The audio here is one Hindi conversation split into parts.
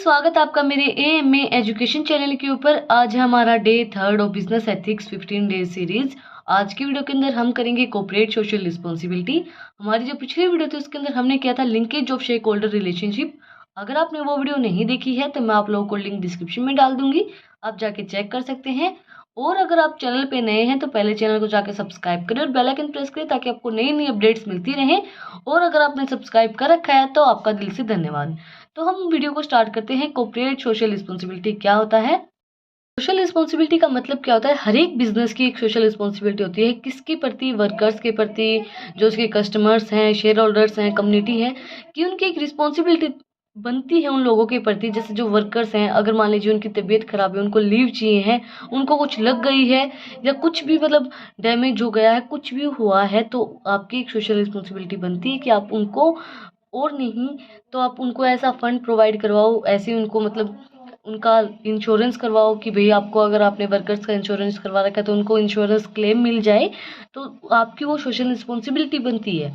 स्वागत है आपका मेरे एएमए एजुकेशन चैनल के ऊपर। आज है हमारा day 3 of business ethics 15 days series. आज की वीडियो के अंदर हम करेंगे कॉर्पोरेट सोशल रिस्पॉन्सिबिलिटी। हमारी जो पिछली वीडियो थी उसके अंदर हमने किया था linkage of shake holder relationship. अगर आपने वो वीडियो नहीं देखी है तो मैं आप लोगों को लिंक डिस्क्रिप्शन में डाल दूंगी, आप जाके चेक कर सकते हैं। और अगर आप चैनल पे नए हैं तो पहले चैनल को जाके सब्सक्राइब करें और बेल आइकन प्रेस करें ताकि आपको नई नई अपडेट्स मिलती रहें। और अगर आपने सब्सक्राइब कर रखा है तो आपका दिल से धन्यवाद। तो हम वीडियो को स्टार्ट करते हैं। कॉर्पोरेट सोशल रिस्पॉन्सिबिलिटी क्या होता है? सोशल रिस्पॉन्सिबिलिटी का मतलब क्या होता है? हर एक बिजनेस की एक सोशल रिस्पॉन्सिबिलिटी होती है। किसके प्रति? वर्कर्स के प्रति, जो उसके कस्टमर्स हैं, शेयर होल्डर्स हैं, कम्युनिटी है, कि उनकी एक रिस्पॉन्सिबिलिटी बनती है उन लोगों के प्रति। जैसे जो वर्कर्स हैं, अगर मान लीजिए उनकी तबीयत खराब है, उनको लीव चाहिए है, उनको कुछ लग गई है या कुछ भी मतलब डैमेज हो गया है, कुछ भी हुआ है, तो आपकी एक सोशल रिस्पॉन्सिबिलिटी बनती है कि आप उनको, और नहीं तो आप उनको ऐसा फंड प्रोवाइड करवाओ, ऐसे उनको मतलब उनका इंश्योरेंस करवाओ कि भाई आपको, अगर आपने वर्कर्स का इंश्योरेंस करवा रखा है तो उनको इंश्योरेंस क्लेम मिल जाए। तो आपकी वो सोशल रिस्पॉन्सिबिलिटी बनती है।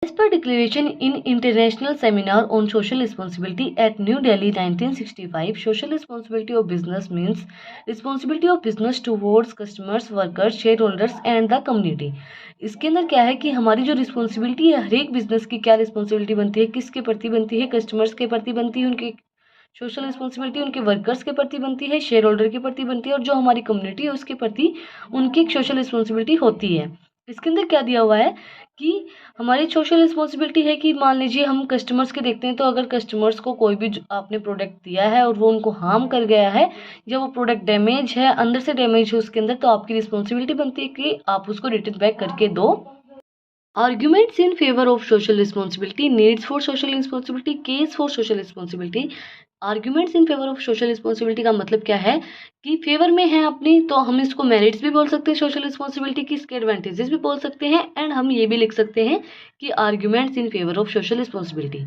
As per declaration in International Seminar on Social Responsibility at New Delhi 1965, social responsibility of business means responsibility of business towards customers, workers, shareholders and the community। इसके अंदर क्या है कि हमारी जो रिस्पॉन्सिबिलिटी है, हर एक बिजनेस की क्या रिस्पॉन्सिबिलिटी बनती है, किसके प्रति बनती है? कस्टमर्स के प्रति बनती है। उनकी सोशल रिस्पॉन्सिबिलिटी उनके वर्कर्स के प्रति बनती है, शेयर होल्डर के प्रति बनती है, और जो हमारी कम्युनिटी है उसके प्रति उनकी एक सोशल रिस्पॉन्सिबिलिटी होती है। इसके अंदर क्या दिया हुआ है कि हमारी सोशल रिस्पॉन्सिबिलिटी है कि मान लीजिए हम कस्टमर्स के देखते हैं, तो अगर कस्टमर्स को कोई भी आपने प्रोडक्ट दिया है और वो उनको हार्म कर गया है, या वो प्रोडक्ट डैमेज है, अंदर से डैमेज है उसके अंदर, तो आपकी रिस्पॉन्सिबिलिटी बनती है कि आप उसको रिटर्न बैक करके दो। Arguments in favor of social responsibility, needs for social responsibility, case for social responsibility। Arguments in favour of social responsibility का मतलब क्या है कि फेवर में है अपनी, तो हम इसको मेरिट्स भी बोल सकते हैं सोशल रिस्पॉन्सिबिलिटी की, इसके एडवांटेजेस भी बोल सकते हैं, एंड हम ये भी लिख सकते हैं कि arguments in favour of social responsibility.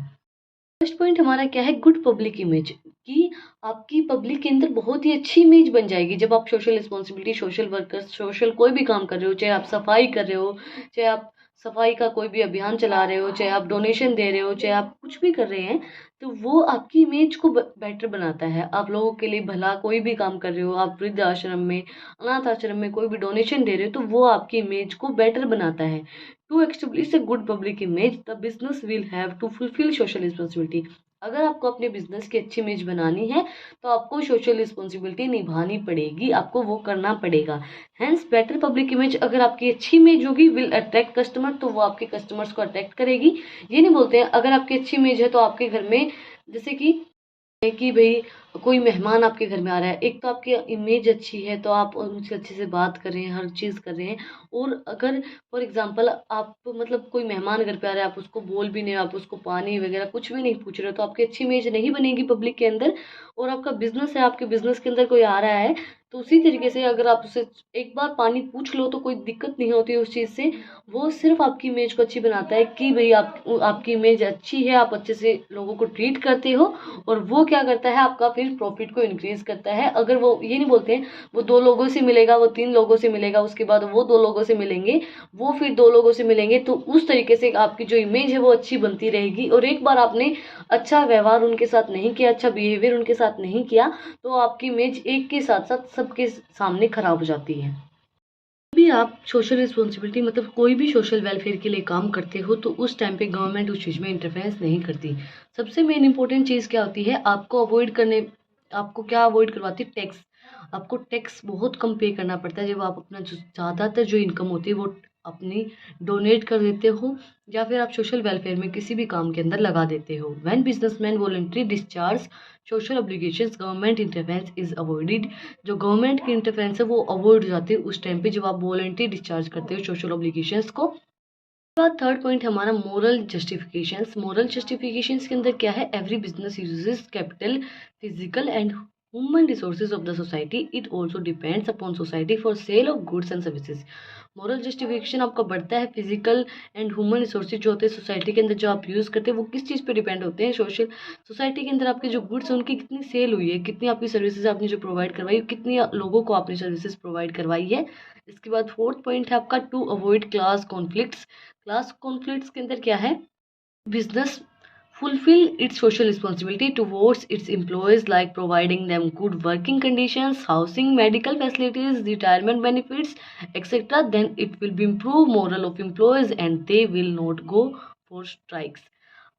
First point हमारा क्या है? गुड पब्लिक इमेज, कि आपकी पब्लिक के अंदर बहुत ही अच्छी इमेज बन जाएगी जब आप social responsibility, social workers, social कोई भी काम कर रहे हो, चाहे आप सफाई कर रहे हो, चाहे आप सफाई का कोई भी अभियान चला रहे हो, चाहे आप डोनेशन दे रहे हो, चाहे आप कुछ भी कर रहे हैं, तो वो आपकी इमेज को बेटर बनाता है। आप लोगों के लिए भला कोई भी काम कर रहे हो, आप वृद्ध आश्रम में, अनाथ आश्रम में कोई भी डोनेशन दे रहे हो, तो वो आपकी इमेज को बेटर बनाता है। To establish a good public image the business will have to fulfil social responsibility. अगर आपको अपने बिजनेस की अच्छी इमेज बनानी है तो आपको सोशल रिस्पॉन्सिबिलिटी निभानी पड़ेगी, आपको वो करना पड़ेगा। हैंस बेटर पब्लिक इमेज, अगर आपकी अच्छी इमेज होगी, विल अट्रैक्ट कस्टमर, तो वो आपके कस्टमर्स को अट्रैक्ट करेगी। ये नहीं बोलते हैं अगर आपकी अच्छी इमेज है तो आपके घर में, जैसे कि भाई कोई मेहमान आपके घर में आ रहा है, एक तो आपकी इमेज अच्छी है तो आप उनसे अच्छे से बात कर रहे हैं, हर चीज़ कर रहे हैं। और अगर फॉर एग्जांपल आप मतलब कोई मेहमान घर पे आ रहा है, आप उसको बोल भी नहीं, आप उसको पानी वगैरह कुछ भी नहीं पूछ रहे हो, तो आपकी अच्छी इमेज नहीं बनेगी पब्लिक के अंदर। और आपका बिजनेस है, आपके बिजनेस के अंदर कोई आ रहा है, तो उसी तरीके से अगर आप उसे एक बार पानी पूछ लो तो कोई दिक्कत नहीं होती है उस चीज़ से। वो सिर्फ आपकी इमेज को अच्छी बनाता है कि भाई आपकी इमेज अच्छी है, आप अच्छे से लोगों को ट्रीट करते हो, और वो क्या करता है, आपका फिर प्रॉफिट को इंक्रीज करता है। अगर वो ये नहीं बोलते हैं वो 2 लोगों से मिलेगा, वो 3 लोगों से मिलेगा, उसके बाद वो 2 लोगों से मिलेंगे, वो फिर 2 लोगों से मिलेंगे, तो उस तरीके से आपकी जो इमेज है वो अच्छी बनती रहेगी। और एक बार आपने अच्छा व्यवहार उनके साथ नहीं किया, अच्छा बिहेवियर उनके साथ नहीं किया, तो आपकी इमेज एक के साथ साथ सबके सामने खराब हो जाती है। भी आप सोशल रिस्पॉन्सिबिलिटी मतलब कोई भी सोशल वेलफेयर के लिए काम करते हो, तो उस टाइम पे गवर्नमेंट उस चीज़ में इंटरफेरेंस नहीं करती। सबसे मेन इंपॉर्टेंट चीज़ क्या होती है? आपको क्या अवॉइड करवाती है? टैक्स। आपको टैक्स बहुत कम पे करना पड़ता है जब आप अपना जो ज़्यादातर जो इनकम होती है वो अपनी डोनेट कर देते हो, या फिर आप सोशल वेलफेयर में किसी भी काम के अंदर लगा देते हो। When businessman voluntary discharge social obligations, government interference is avoided. जो गवर्नमेंट की इंटरफेरेंस है वो अवॉइड हो जाती है उस टाइम पे जब आप वॉलंटरी डिस्चार्ज करते हो सोशल ऑब्लिगेशंस को। बाद थर्ड पॉइंट हमारा मोरल जस्टिफिकेशंस। मोरल जस्टिफिकेशंस के अंदर क्या है? Every business uses capital, physical and human resources of the society, it also depends upon society for sale of goods and services. Moral justification आपका बढ़ता है, फिजिकल एंड ह्यूमन रिसोर्सेज जो होते हैं सोसाइटी के अंदर जो आप यूज़ करते हैं वो किस चीज़ पे डिपेंड होते हैं? सोसाइटी के अंदर आपके जो गुड्स हैं उनकी कितनी सेल हुई है, कितनी आपकी सर्विसेज आपने जो प्रोवाइड करवाई, कितनी लोगों को आपने सर्विसेज प्रोवाइड करवाई है। इसके बाद फोर्थ पॉइंट है आपका to avoid class conflicts. Class conflicts के अंदर क्या है? Business fulfill its social responsibility towards its employees, like providing them good working conditions, housing, medical facilities, retirement benefits, etc., then it will be improve moral of employees and they will not go for strikes.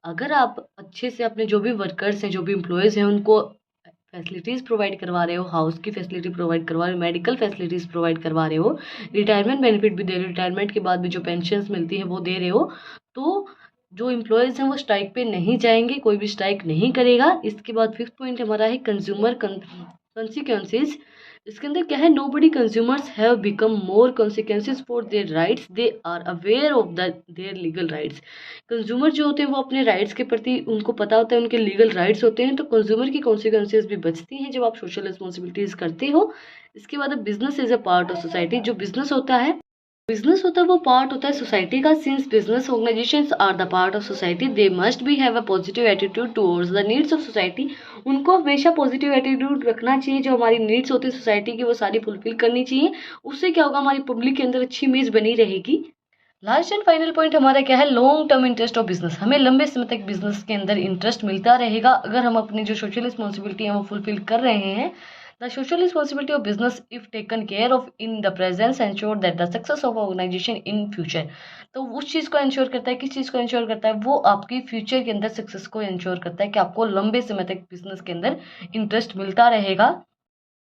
अगर आप अच्छे से अपने जो भी वर्कर्स हैं, जो भी एम्प्लॉयज़ हैं, उनको फैसिलिटीज़ प्रोवाइड करवा रहे हो, हाउस की फैसिलिटी प्रोवाइड करवा रहे हो, मेडिकल फैसिलिटीज़ प्रोवाइड करवा रहे हो, रिटायरमेंट बेनिफिट भी दे रहे हो, रिटायरमेंट के बाद भी जो पेंशन्स मिलती हैं वो दे रहे हो, तो जो एम्प्लॉयज़ हैं वो स्ट्राइक पे नहीं जाएंगे, कोई भी स्ट्राइक नहीं करेगा। इसके बाद फिफ्थ पॉइंट हमारा है कंज्यूमर कॉन्सिक्वेंसेज। इसके अंदर क्या है, nobody consumers have become more consequences for their rights, they are aware of the their legal rights. Consumer जो होते हैं वो अपने राइट्स के प्रति उनको पता होता है, उनके लीगल राइट्स होते हैं, तो कंज्यूमर की कॉन्सिक्वेंसेज भी बचती हैं जब आप सोशल रिस्पॉन्सिबिलिटीज़ करते हो। इसके बाद business is a part of society. जो बिजनेस होता है वो पार्ट होता है सोसाइटी का। Since business organisations are the part of society, they must be have a positive attitude towards the needs of society. उनको हमेशा पॉजिटिव एटीट्यूड रखना चाहिए, जो हमारी नीड्स होती है सोसाइटी की वो सारी फुलफिल करनी चाहिए। उससे क्या होगा, हमारी पब्लिक के अंदर अच्छी इमेज बनी रहेगी। लास्ट एंड फाइनल पॉइंट हमारा क्या है, long term interest of business. हमें लंबे समय तक बिजनेस के अंदर इंटरेस्ट मिलता रहेगा अगर हम अपनी जो सोशल रिस्पॉन्सिबिलिटी है वो फुलफिल कर रहे हैं। The social responsibility of business if taken care of in the presence ensure that the success of organisation in future. तो उस चीज़ को इंश्योर करता है, किस चीज़ को इंश्योर करता है, वो आपकी फ्यूचर के अंदर सक्सेस को इंश्योर करता है कि आपको लंबे समय तक बिजनेस के अंदर इंटरेस्ट मिलता रहेगा।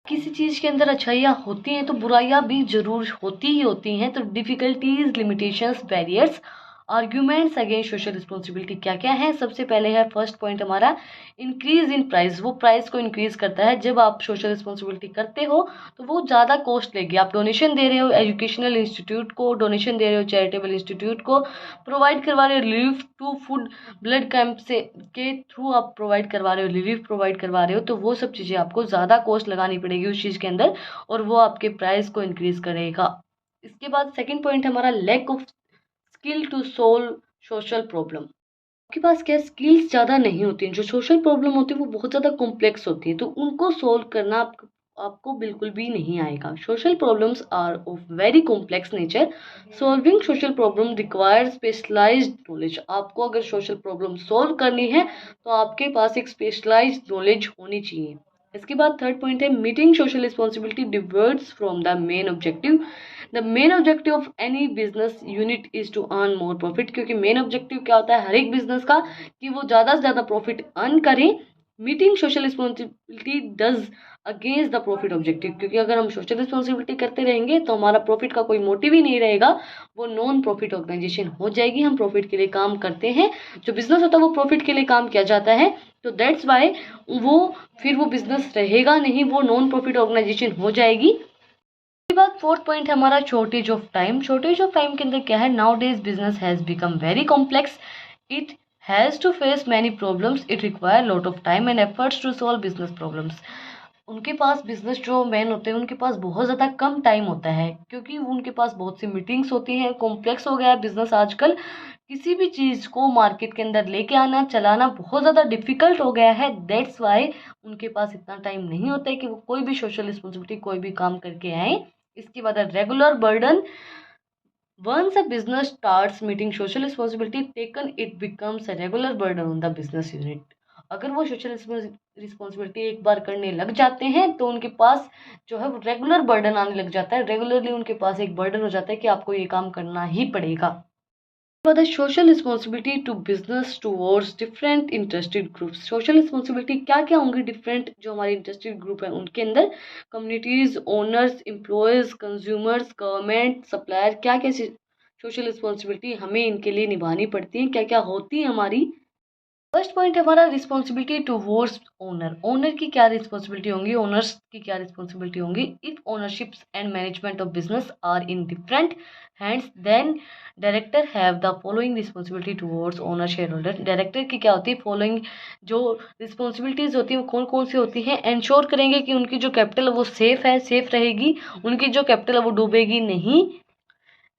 किसी चीज़ के अंदर अच्छाइयाँ होती हैं तो बुराइयाँ भी ज़रूर होती ही होती हैं। तो difficulties, limitations, barriers, arguments against social responsibility क्या क्या है। सबसे पहले है फर्स्ट पॉइंट हमारा इंक्रीज इन प्राइस। वो प्राइस को इंक्रीज करता है। जब आप सोशल रिस्पॉन्सिबिलिटी करते हो तो वो ज़्यादा कॉस्ट लेगी। आप डोनेशन दे रहे हो एजुकेशनल इंस्टीट्यूट को, डोनेशन दे रहे हो चैरिटेबल इंस्टीट्यूट को, प्रोवाइड करवा रहे हो relief to food, blood camp से के थ्रू आप प्रोवाइड करवा रहे हो, रिलीफ प्रोवाइड करवा रहे हो, तो वो सब चीज़ें आपको ज़्यादा कॉस्ट लगानी पड़ेगी उस चीज़ के अंदर और वो आपके प्राइस को इंक्रीज करेगा। इसके बाद सेकंड पॉइंट हमारा lack of skill to solve social problem. आपके पास क्या स्किल्स ज़्यादा नहीं होती हैं, जो सोशल प्रॉब्लम होती है वो बहुत ज़्यादा कॉम्प्लेक्स होती है, तो उनको सोल्व करना आपको बिल्कुल भी नहीं आएगा। Social problems are of very complex nature. Solving social problem required specialised knowledge. आपको अगर सोशल प्रॉब्लम सॉल्व करनी है तो आपके पास एक स्पेशलाइज्ड नॉलेज होनी चाहिए। इसके बाद थर्ड पॉइंट है meeting social responsibility diverts from the main objective. The main objective of any business unit is to earn more profit. क्योंकि मेन ऑब्जेक्टिव क्या होता है हर एक बिजनेस का, कि वो ज़्यादा से ज़्यादा प्रॉफिट अर्न करें। Meeting social responsibility does against the profit objective. क्योंकि अगर हम सोशल रिस्पॉन्सिबिलिटी करते रहेंगे तो हमारा प्रॉफिट का कोई मोटिव ही नहीं रहेगा, वो नॉन प्रॉफिट ऑर्गेनाइजेशन हो जाएगी। हम प्रॉफिट के लिए काम करते हैं, जो बिजनेस होता है वो प्रॉफिट के लिए काम किया जाता है, तो दैट्स वाई वो बिजनेस रहेगा नहीं, वो नॉन प्रॉफिट ऑर्गेनाइजेशन हो जाएगी। उसके बाद फोर्थ पॉइंट है हमारा shortage of time. Shortage of time के अंदर क्या है, now days business has become very complex, it has to face many problems, it require lot of time and efforts to solve business problems. उनके पास बिजनेस जो मैन होते हैं उनके पास बहुत ज़्यादा कम टाइम होता है, क्योंकि उनके पास बहुत सी मीटिंग्स होती हैं। कॉम्प्लेक्स हो गया है बिजनेस आजकल, किसी भी चीज़ को मार्केट के अंदर लेके आना, चलाना बहुत ज़्यादा डिफिकल्ट हो गया है। दैट्स वाई उनके पास इतना टाइम नहीं होता है कि वो कोई भी सोशल रिस्पॉन्सिबिलिटी, कोई भी काम करके आए। इसके बाद regular burden. Once a business starts meeting social responsibility taken, it becomes a regular burden on the business unit. अगर वो सोशल रिस्पॉन्सिबिलिटी एक बार करने लग जाते हैं तो उनके पास जो है वो रेगुलर बर्डन आने लग जाता है। रेगुलरली उनके पास एक बर्डन हो जाता है कि आपको ये काम करना ही पड़ेगा। The social responsibility to business towards different interested groups. Social responsibility क्या क्या होंगी डिफरेंट जो हमारे इंटरेस्टेड ग्रुप हैं उनके अंदर, communities, owners, employees, consumers, government, supplier, क्या क्या सोशल रिस्पॉन्सिबिलिटी हमें इनके लिए निभानी पड़ती है, क्या क्या होती है हमारी। फर्स्ट पॉइंट है हमारा रिस्पॉन्सिबिलिटी टुवर्ड्स ओनर। ओनर की क्या रिस्पॉन्सिबिलिटी होंगी, ओनर्स की क्या रिस्पॉन्सिबिलिटी होंगी। If ownerships and management of business are in different hands then director have the following responsibility towards owner shareholder. Director की क्या होती है, फॉलोइंग जो रिस्पॉन्सिबिलिटीज़ होती हैं वो कौन कौन सी होती हैं। इंश्योर करेंगे कि उनकी जो कैपिटल है वो सेफ रहेगी, उनकी जो कैपिटल है वो डूबेगी नहीं।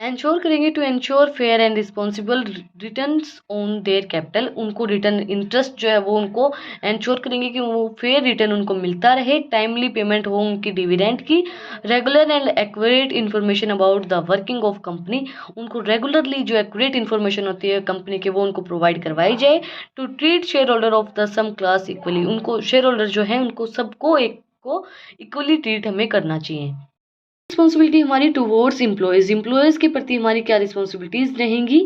इंश्योर करेंगे to ensure fair and responsible returns on their capital. उनको रिटर्न इंटरेस्ट जो है वो उनको इंश्योर करेंगे कि वो फेयर रिटर्न उनको मिलता रहे, टाइमली पेमेंट हो उनकी डिविडेंड की, regular and accurate information about the working of company. उनको रेगुलरली जो एक्यूरेट इन्फॉर्मेशन होती है कंपनी के वो उनको प्रोवाइड करवाई जाए। To treat shareholder of the same class equally. उनको शेयर होल्डर जो है उनको सबको एक को इक्वली ट्रीट हमें करना चाहिए। रिस्पॉन्सिबिलिटी हमारी टुवर्ड्स एम्प्लॉयज़ के प्रति हमारी क्या रिस्पॉन्सिबिलिटीज़ रहेंगी।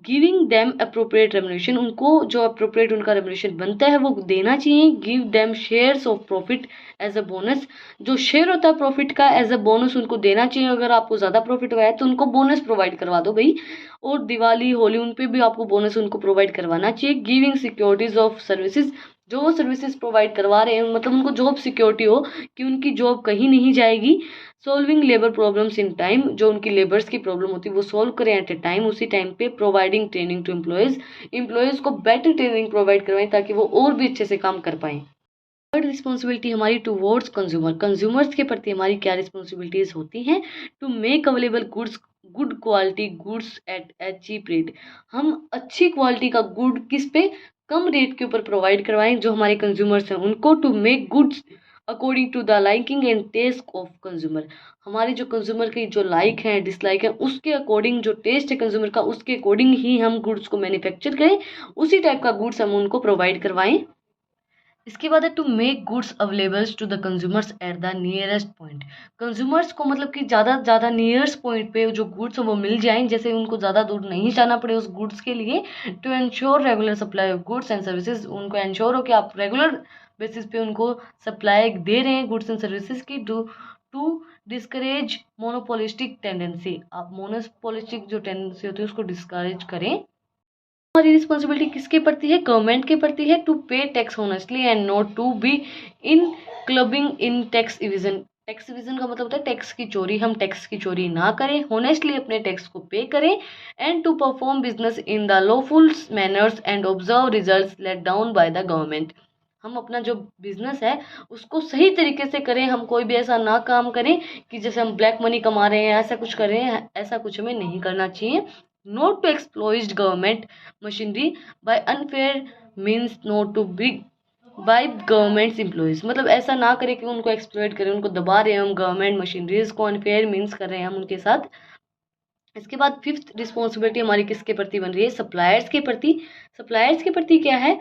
Giving them appropriate remuneration. उनको जो अप्रोप्रिएट उनका रेमुनेशन बनता है वो देना चाहिए। Give them shares of profit as a bonus. जो शेयर होता है प्रॉफिट का एज अ बोनस उनको देना चाहिए। अगर आपको ज़्यादा प्रॉफिट हुआ है तो उनको बोनस प्रोवाइड करवा दो भाई। और दिवाली होली उन पर भी आपको बोनस उनको प्रोवाइड करवाना चाहिए। Giving securities of services. जो वो सर्विसेज प्रोवाइड करवा रहे हैं मतलब उनको जॉब सिक्योरिटी हो कि उनकी जॉब कहीं नहीं जाएगी। Solving labour problems in time. जो उनकी लेबर्स की प्रॉब्लम होती है वो सॉल्व करें एट ए टाइम, उसी टाइम पे। प्रोवाइडिंग ट्रेनिंग टू एम्प्लॉयज़ को बेटर ट्रेनिंग प्रोवाइड करवाएं ताकि वो और भी अच्छे से काम कर पाएं। थर्ड रिस्पॉन्सिबिलिटी हमारी टूवर्ड्स कंज्यूमर्स के प्रति हमारी क्या रिस्पॉन्सिबिलिटीज़ होती हैं। To make available good quality goods at a cheap rate. हम अच्छी क्वालिटी का गुड किस पे, कम रेट के ऊपर प्रोवाइड करवाएं जो हमारे कंज्यूमर्स हैं उनको। To make goods according to the liking and taste of consumer. हमारे जो कंज्यूमर की जो लाइक है डिसलाइक है उसके अकॉर्डिंग, जो टेस्ट है कंज्यूमर का उसके अकॉर्डिंग ही हम गुड्स को मैन्युफैक्चर करें, उसी टाइप का गुड्स हम उनको प्रोवाइड करवाएं। इसके बाद है to make goods available to the consumers at the nearest point. Consumers को मतलब कि ज़्यादा से ज़्यादा नियरेस्ट पॉइंट पे जो गुड्स हैं वो मिल जाएं, जैसे उनको ज़्यादा दूर नहीं जाना पड़े उस गुड्स के लिए। To ensure regular supply of goods and services. उनको इंश्योर हो कि आप रेगुलर बेसिस पे उनको सप्लाई दे रहे हैं गुड्स एंड सर्विसेज की। To discourage monopolistic tendency. आप मोनोपोलिस्टिक जो टेंडेंसी होती है उसको डिस्करेज करें। हमारी रिस्पॉन्सिबिलिटी किसके प्रति है, गवर्नमेंट के प्रति है। To pay tax honestly and not to be in clubbing in tax evasion. Tax evasion का मतलब होता है टैक्स की चोरी। हम टैक्स की चोरी ना करें, होनेस्टली अपने टैक्स को पे करें। And to perform business in the lawful manners and observe results let down by the government. हम अपना जो बिजनेस है उसको सही तरीके से करें। हम कोई भी ऐसा ना काम करें कि जैसे हम ब्लैक मनी कमा रहे हैं, ऐसा कुछ कर रहे हैं, ऐसा कुछ हमें नहीं करना चाहिए। Not to exploit government machinery by unfair means not to bribe governments employees. मतलब ऐसा ना करें कि उनको एक्सप्लॉइट करें, उनको दबा रहे हैं हम गवर्नमेंट मशीनरीज को, अनफेयर मीन्स कर रहे हैं हम उनके साथ। इसके बाद फिफ्थ रिस्पॉन्सिबिलिटी हमारी किसके प्रति बन रही है, सप्लायर्स के प्रति। सप्लायर्स के प्रति क्या है,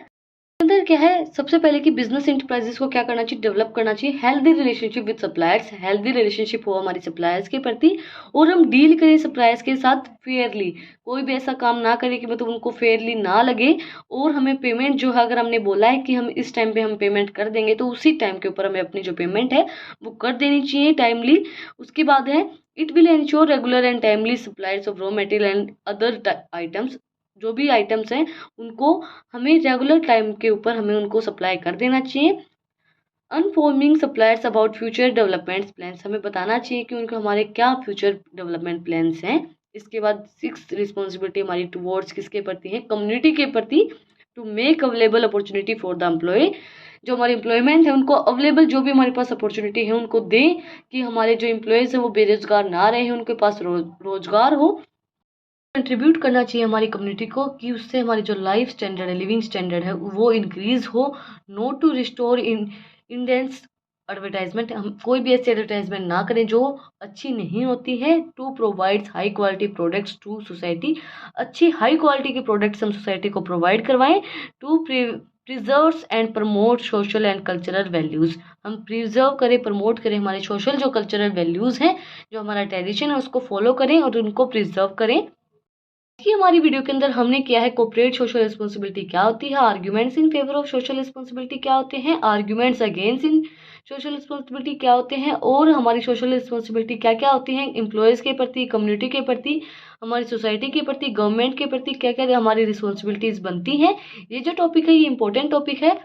अंदर क्या है, सबसे पहले कि बिजनेस इंटरप्राइजेस को क्या करना चाहिए, डेवलप करना चाहिए healthy relationship with suppliers. Healthy relationship हो हमारी सप्लायर्स के प्रति, और हम डील करें सप्लायर्स के साथ फेयरली। कोई भी ऐसा काम ना करें कि मतलब उनको फेयरली ना लगे। और हमें पेमेंट जो है, अगर हमने बोला है कि हम इस टाइम पे हम पेमेंट कर देंगे तो उसी टाइम के ऊपर हमें अपनी जो पेमेंट है वो कर देनी चाहिए टाइमली। उसके बाद है it will ensure regular and timely supplies of raw material and other items. जो भी आइटम्स हैं उनको हमें रेगुलर टाइम के ऊपर हमें उनको सप्लाई कर देना चाहिए। Informing suppliers about future development plans. हमें बताना चाहिए कि उनको हमारे क्या फ्यूचर डेवलपमेंट प्लान्स हैं। इसके बाद सिक्स रिस्पॉन्सिबिलिटी हमारी टुवर्ड्स किसके प्रति है, कम्युनिटी के प्रति। To make available opportunity for the employ. जो हमारे एम्प्लॉयमेंट है उनको अवेलेबल, जो भी हमारे पास अपॉर्चुनिटी है उनको दें कि हमारे जो एम्प्लॉयज़ हैं वो बेरोजगार ना रहे, उनके पास रोजगार हो। कंट्रीब्यूट करना चाहिए हमारी कम्युनिटी को कि उससे हमारी जो लाइफ स्टैंडर्ड है, लिविंग स्टैंडर्ड है वो इंक्रीज हो। Not to restore in indecent advertisement. हम कोई भी ऐसी एडवर्टाइजमेंट ना करें जो अच्छी नहीं होती है। To provides high quality products to society. अच्छी हाई क्वालिटी के प्रोडक्ट्स हम सोसाइटी को प्रोवाइड करवाएं। To preserves and promote social and cultural values. हम प्रिजर्व करें, प्रमोट करें हमारे सोशल जो कल्चरल वैल्यूज़ हैं, जो हमारा ट्रेडिशन है उसको फॉलो करें और उनको प्रिजर्व करें। कि हमारी वीडियो के अंदर हमने किया है कॉर्पोरेट सोशल रिस्पॉन्सिबिलिटी क्या होती है, arguments in favour of social responsibility क्या होते हैं, आर्ग्यूमेंट्स अगेंस्ट इन सोशल रिस्पॉन्सिबिलिटी क्या होते हैं, और हमारी सोशल रिस्पॉन्सिबिलिटी क्या क्या होती हैं एम्प्लॉयज़ के प्रति, कम्युनिटी के प्रति, हमारी सोसाइटी के प्रति, गवर्नमेंट के प्रति क्या क्या हमारी रिस्पॉन्सिबिलिटीज़ बनती हैं। ये जो टॉपिक है ये इंपॉर्टेंट टॉपिक है,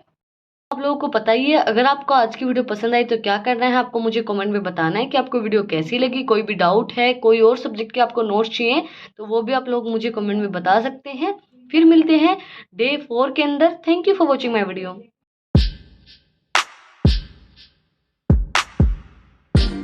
आप लोगों को पता ही है। अगर आपको आज की वीडियो पसंद आई तो क्या करना है, आपको मुझे कमेंट में बताना है कि आपको वीडियो कैसी लगी। कोई भी डाउट है, कोई और सब्जेक्ट के आपको नोट्स चाहिए तो वो भी आप लोग मुझे कमेंट में बता सकते हैं। फिर मिलते हैं डे 4 के अंदर। Thank you for watching my video.